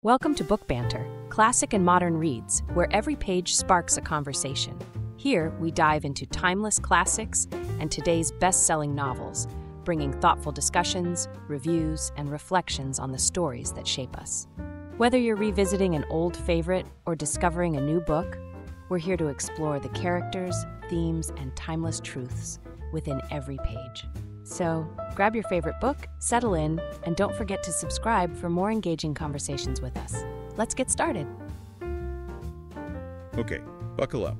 Welcome to Book Banter, classic and modern reads, where every page sparks a conversation. Here, we dive into timeless classics and today's best-selling novels, bringing thoughtful discussions, reviews, and reflections on the stories that shape us. Whether you're revisiting an old favorite or discovering a new book, we're here to explore the characters, themes, and timeless truths within every page. So, grab your favorite book, settle in, and don't forget to subscribe for more engaging conversations with us. Let's get started. Okay, buckle up,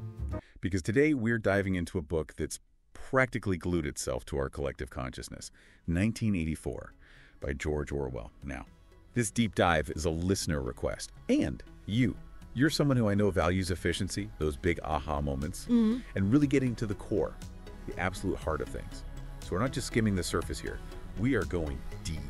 because today we're diving into a book that's practically glued itself to our collective consciousness, 1984, by George Orwell. Now, this deep dive is a listener request, and you're someone who I know values efficiency, those big aha moments, and really getting to the core, the absolute heart of things. So we're not just skimming the surface here. We are going deep.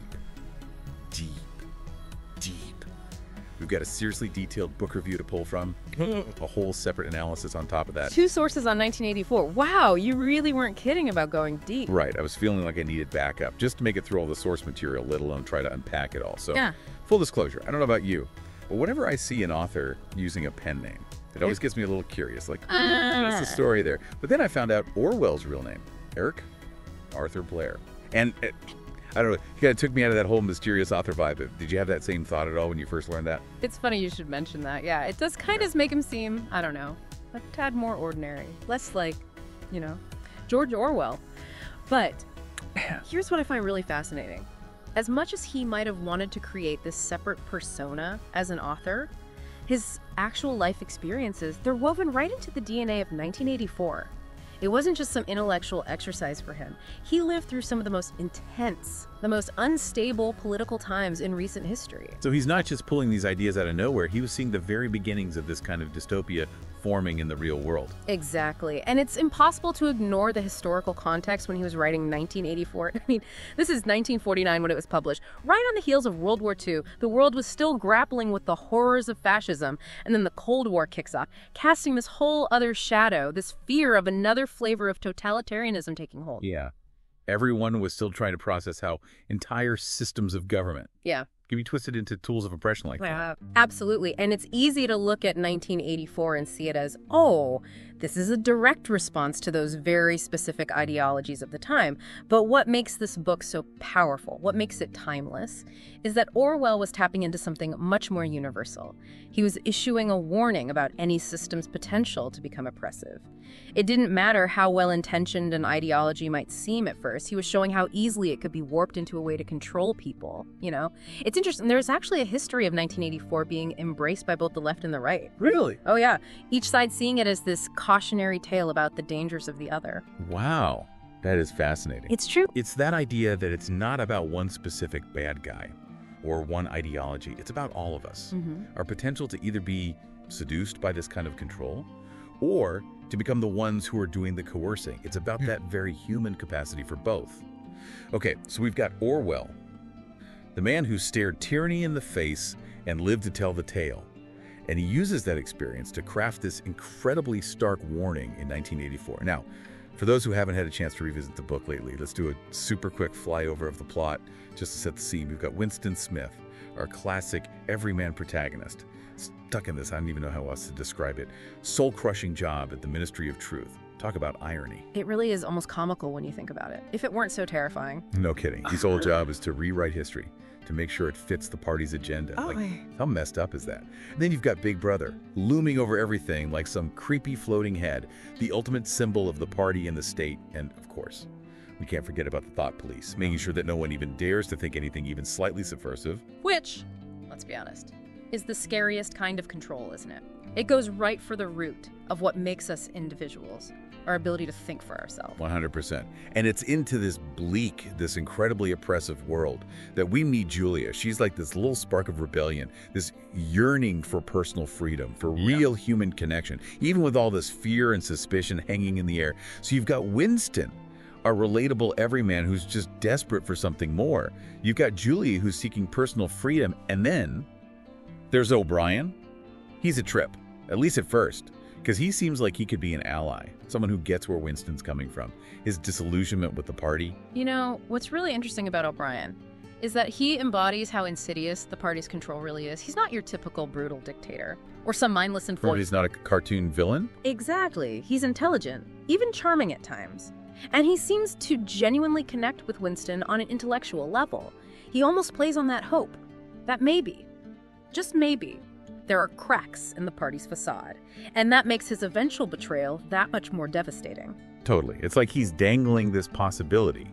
We've got a seriously detailed book review to pull from, a whole separate analysis on top of that. 2 sources on 1984. Wow, you really weren't kidding about going deep. Right, I was feeling like I needed backup just to make it through all the source material, let alone try to unpack it all. So, full disclosure, I don't know about you, but whenever I see an author using a pen name, it always gets me a little curious, like, what's the story there? But then I found out Orwell's real name, Eric Arthur Blair. And I don't know, it kind of took me out of that whole mysterious author vibe. Did you have that same thought at all when you first learned that? It's funny you should mention that. Yeah, it does kind of make him seem, I don't know, a tad more ordinary. Less like, George Orwell. But here's what I find really fascinating. As much as he might have wanted to create this separate persona as an author, his actual life experiences, they're woven right into the DNA of 1984. It wasn't just some intellectual exercise for him. He lived through some of the most intense, the most unstable political times in recent history. So he's not just pulling these ideas out of nowhere. He was seeing the very beginnings of this kind of dystopia forming in the real world. Exactly. And it's impossible to ignore the historical context when he was writing 1984. I mean, this is 1949 when it was published. Right on the heels of World War II, the world was still grappling with the horrors of fascism, and then the Cold War kicks off, casting this whole other shadow, this fear of another flavor of totalitarianism taking hold. Yeah. Everyone was still trying to process how entire systems of government can be twisted into tools of oppression like that. Absolutely. And it's easy to look at 1984 and see it as, oh, this is a direct response to those very specific ideologies of the time. But what makes this book so powerful, what makes it timeless, is that Orwell was tapping into something much more universal. He was issuing a warning about any system's potential to become oppressive. It didn't matter how well-intentioned an ideology might seem at first. He was showing how easily it could be warped into a way to control people, It's interesting. There's actually a history of 1984 being embraced by both the left and the right. Really? Oh, yeah. Each side seeing it as this cautionary tale about the dangers of the other. Wow. That is fascinating. It's true. It's that idea that it's not about one specific bad guy or one ideology. It's about all of us. Our potential to either be seduced by this kind of control or to become the ones who are doing the coercing. It's about that very human capacity for both. Okay, so we've got Orwell, the man who stared tyranny in the face and lived to tell the tale. And he uses that experience to craft this incredibly stark warning in 1984. Now, for those who haven't had a chance to revisit the book lately, let's do a super quick flyover of the plot just to set the scene. We've got Winston Smith, our classic everyman protagonist, stuck in this, I don't even know how else to describe it, soul-crushing job at the Ministry of Truth. Talk about irony. It really is almost comical when you think about it, if it weren't so terrifying. No kidding. His whole job is to rewrite history, to make sure it fits the party's agenda. How messed up is that? And then you've got Big Brother, looming over everything like some creepy floating head, the ultimate symbol of the party and the state, and of course, we can't forget about the thought police, making sure that no one even dares to think anything even slightly subversive. Which, let's be honest, is the scariest kind of control, isn't it? It goes right for the root of what makes us individuals, our ability to think for ourselves. 100%. And it's into this bleak, this incredibly oppressive world that we meet Julia. She's like this little spark of rebellion, this yearning for personal freedom, for real human connection, even with all this fear and suspicion hanging in the air. So you've got Winston, a relatable everyman who's just desperate for something more. You've got Julia who's seeking personal freedom, and then there's O'Brien. He's a trip, at least at first, because he seems like he could be an ally, someone who gets where Winston's coming from, his disillusionment with the party. What's really interesting about O'Brien is that he embodies how insidious the party's control really is. He's not your typical brutal dictator or some mindless enforcer. He's not a cartoon villain? Exactly. He's intelligent, even charming at times. And he seems to genuinely connect with Winston on an intellectual level. He almost plays on that hope, that maybe, just maybe, there are cracks in the party's facade. And that makes his eventual betrayal that much more devastating. Totally. It's like he's dangling this possibility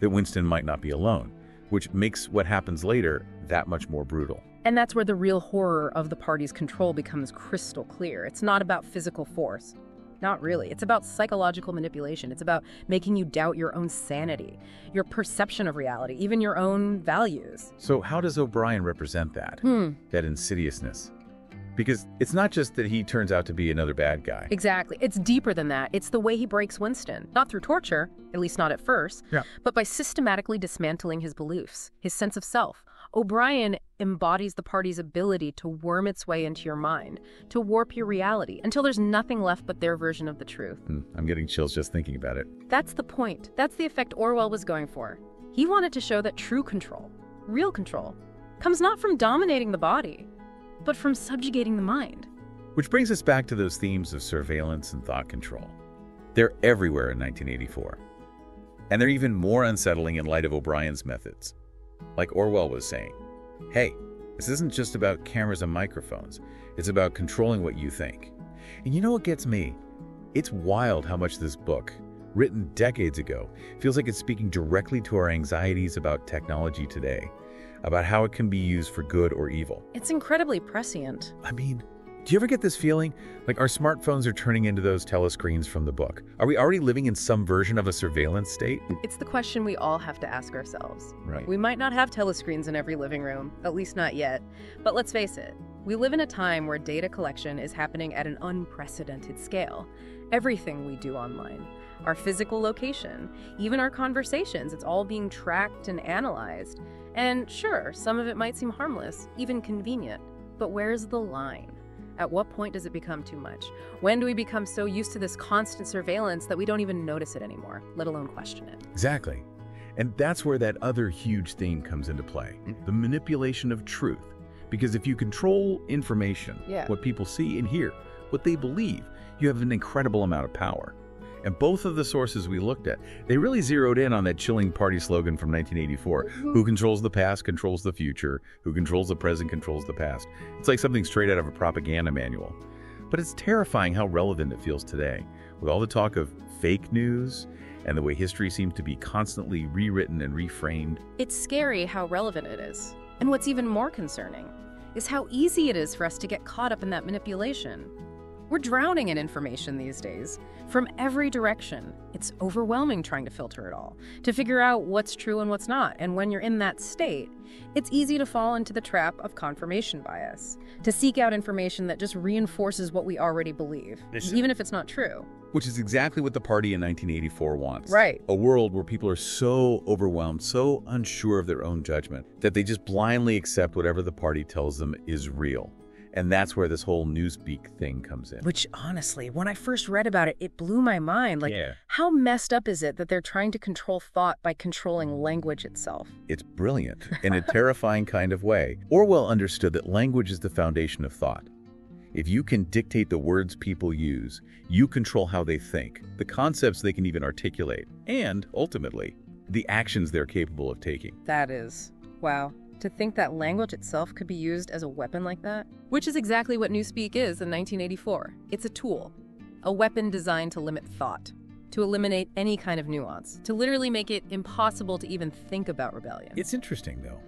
that Winston might not be alone, which makes what happens later that much more brutal. And that's where the real horror of the party's control becomes crystal clear. It's not about physical force. Not really. It's about psychological manipulation. It's about making you doubt your own sanity, your perception of reality, even your own values. So how does O'Brien represent that? That insidiousness? Because it's not just that he turns out to be another bad guy. Exactly. It's deeper than that. It's the way he breaks Winston. Not through torture, at least not at first, but by systematically dismantling his beliefs, his sense of self. O'Brien embodies the party's ability to worm its way into your mind, to warp your reality, until there's nothing left but their version of the truth. I'm getting chills just thinking about it. That's the point. That's the effect Orwell was going for. He wanted to show that true control, real control, comes not from dominating the body, but from subjugating the mind. Which brings us back to those themes of surveillance and thought control. They're everywhere in 1984. And they're even more unsettling in light of O'Brien's methods. Like Orwell was saying, hey, this isn't just about cameras and microphones. It's about controlling what you think. And you know what gets me? It's wild how much this book, written decades ago, feels like it's speaking directly to our anxieties about technology today, about how it can be used for good or evil. It's incredibly prescient. I mean, do you ever get this feeling like our smartphones are turning into those telescreens from the book? Are we already living in some version of a surveillance state? It's the question we all have to ask ourselves. Right. We might not have telescreens in every living room, at least not yet. But let's face it, we live in a time where data collection is happening at an unprecedented scale. Everything we do online, our physical location, even our conversations, it's all being tracked and analyzed. And sure, some of it might seem harmless, even convenient, but where's the line? At what point does it become too much? When do we become so used to this constant surveillance that we don't even notice it anymore, let alone question it? Exactly. And that's where that other huge theme comes into play, the manipulation of truth. Because if you control information, what people see and hear, what they believe, you have an incredible amount of power. And both of the sources we looked at, they really zeroed in on that chilling party slogan from 1984, who controls the past controls the future, who controls the present controls the past. It's like something straight out of a propaganda manual. But it's terrifying how relevant it feels today, with all the talk of fake news and the way history seems to be constantly rewritten and reframed. It's scary how relevant it is. And what's even more concerning is how easy it is for us to get caught up in that manipulation. We're drowning in information these days, from every direction. It's overwhelming trying to filter it all, to figure out what's true and what's not. And when you're in that state, it's easy to fall into the trap of confirmation bias, to seek out information that just reinforces what we already believe, even if it's not true. Which is exactly what the party in 1984 wants. Right. A world where people are so overwhelmed, so unsure of their own judgment, that they just blindly accept whatever the party tells them is real. And that's where this whole Newspeak thing comes in. Which, honestly, when I first read about it, it blew my mind. How messed up is it that they're trying to control thought by controlling language itself? It's brilliant, in a terrifying kind of way. Orwell understood that language is the foundation of thought. If you can dictate the words people use, you control how they think, the concepts they can even articulate, and, ultimately, the actions they're capable of taking. That is, wow. To think that language itself could be used as a weapon like that? Which is exactly what Newspeak is in 1984. It's a tool, a weapon designed to limit thought, to eliminate any kind of nuance, to literally make it impossible to even think about rebellion. It's interesting, though,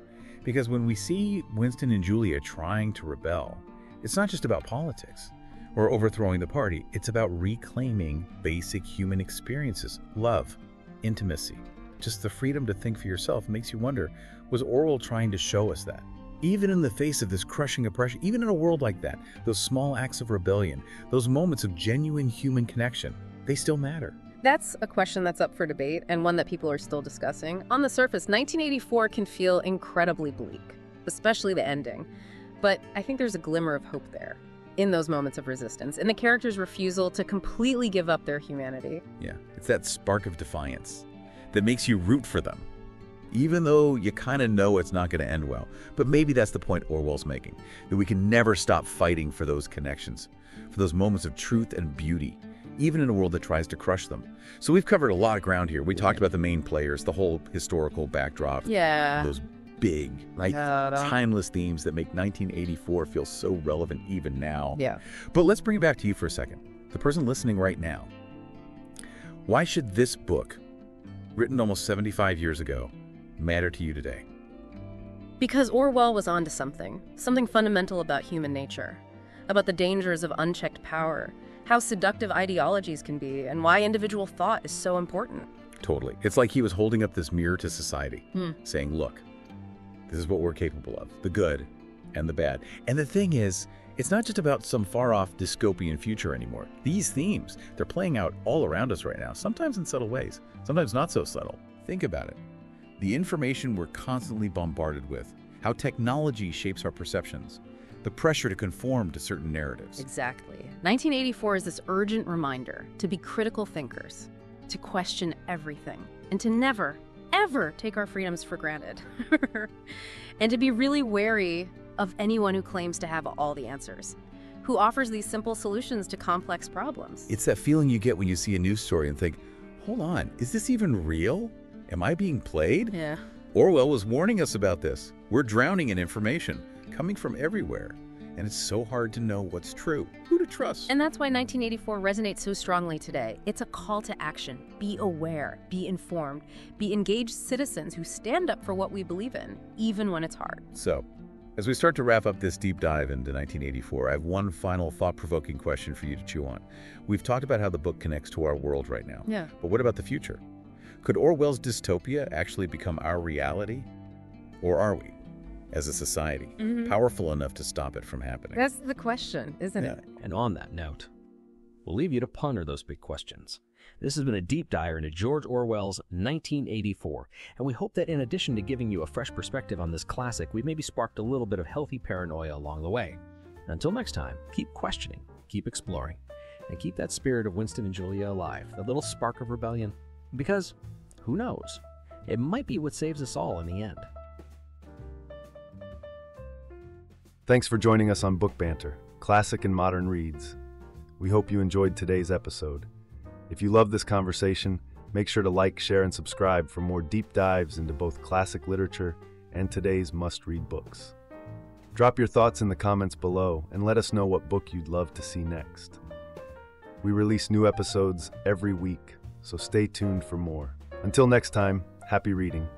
because when we see Winston and Julia trying to rebel, it's not just about politics or overthrowing the party. It's about reclaiming basic human experiences, love, intimacy. Just the freedom to think for yourself makes you wonder, was Orwell trying to show us that? Even in the face of this crushing oppression, even in a world like that, those small acts of rebellion, those moments of genuine human connection, they still matter. That's a question that's up for debate and one that people are still discussing. On the surface, 1984 can feel incredibly bleak, especially the ending. But I think there's a glimmer of hope there, in those moments of resistance, in the characters' refusal to completely give up their humanity. Yeah, it's that spark of defiance that makes you root for them. even though you kind of know it's not going to end well. But maybe that's the point Orwell's making, that we can never stop fighting for those connections, for those moments of truth and beauty, even in a world that tries to crush them. So we've covered a lot of ground here. We talked about the main players, the whole historical backdrop, those big, right, timeless themes that make 1984 feel so relevant even now. But let's bring it back to you for a second, the person listening right now. Why should this book, written almost 75 years ago, matter to you today? Because Orwell was onto something fundamental about human nature, about the dangers of unchecked power, how seductive ideologies can be, and why individual thought is so important. Totally. It's like he was holding up this mirror to society, saying, look, this is what we're capable of, the good and the bad. And the thing is, it's not just about some far-off dystopian future anymore. These themes, they're playing out all around us right now, sometimes in subtle ways, sometimes not so subtle. Think about it. The information we're constantly bombarded with, how technology shapes our perceptions, the pressure to conform to certain narratives. Exactly. 1984 is this urgent reminder to be critical thinkers, to question everything, and to never, ever take our freedoms for granted. And to be really wary of anyone who claims to have all the answers, who offers these simple solutions to complex problems. It's that feeling you get when you see a news story and think, hold on, is this even real? Am I being played? Yeah. Orwell was warning us about this. We're drowning in information coming from everywhere, and it's so hard to know what's true, who to trust. And that's why 1984 resonates so strongly today. It's a call to action. Be aware, be informed, be engaged citizens who stand up for what we believe in, even when it's hard. So, as we start to wrap up this deep dive into 1984, I have one final thought-provoking question for you to chew on. We've talked about how the book connects to our world right now. Yeah. But what about the future? Could Orwell's dystopia actually become our reality? Or are we, as a society, powerful enough to stop it from happening? That's the question, isn't it? And on that note, we'll leave you to ponder those big questions. This has been a deep dive into George Orwell's 1984, and we hope that in addition to giving you a fresh perspective on this classic, we've maybe sparked a little bit of healthy paranoia along the way. Until next time, keep questioning, keep exploring, and keep that spirit of Winston and Julia alive, that little spark of rebellion, because, who knows, it might be what saves us all in the end. Thanks for joining us on Book Banter, Classic and Modern Reads. We hope you enjoyed today's episode. If you love this conversation, make sure to like, share, and subscribe for more deep dives into both classic literature and today's must-read books. Drop your thoughts in the comments below and let us know what book you'd love to see next. We release new episodes every week, so stay tuned for more. Until next time, happy reading.